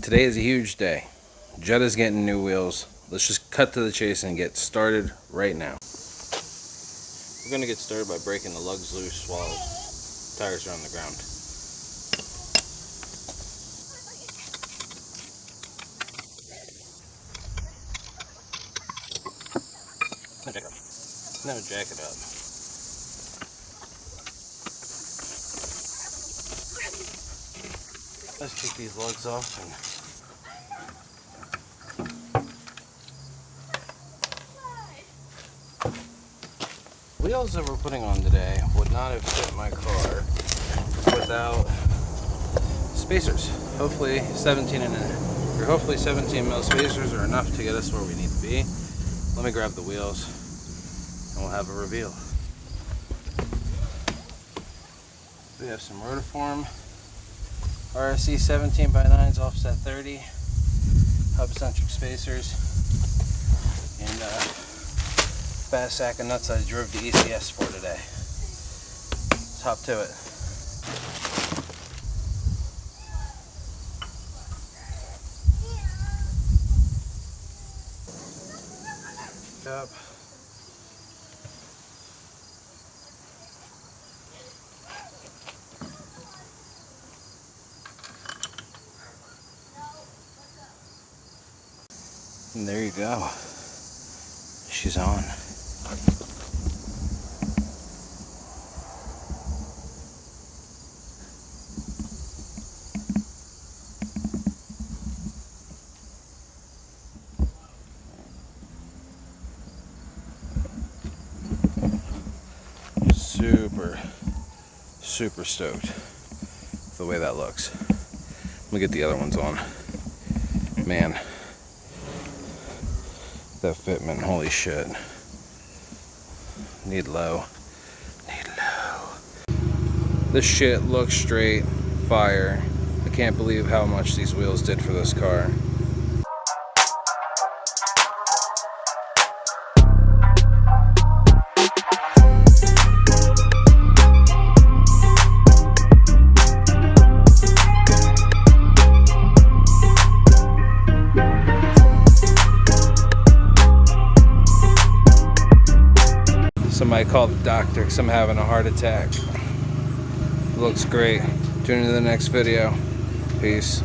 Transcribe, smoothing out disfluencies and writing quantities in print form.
Today is a huge day. Jetta's getting new wheels. Let's just cut to the chase and get started right now. We're going to get started by breaking the lugs loose while tires are on the ground. No, jack it up. Let's take these lugs off and wheels that we're putting on today would not have fit my car without spacers. Hopefully 17 mil spacers are enough to get us where we need to be. Let me grab the wheels and we'll have a reveal. We have some Rotiform RSC 17x9s offset 30 hub centric spacers and fast sack of nuts I drove to ECS for today. Let's hop to it. Up. And there you go. She's on. Super stoked with the way that looks. Let me get the other ones on. Man, that fitment, holy shit. Need low. This shit looks straight fire. I can't believe how much these wheels did for this car. Somebody call the doctor because I'm having a heart attack. Looks great. Tune into the next video. Peace.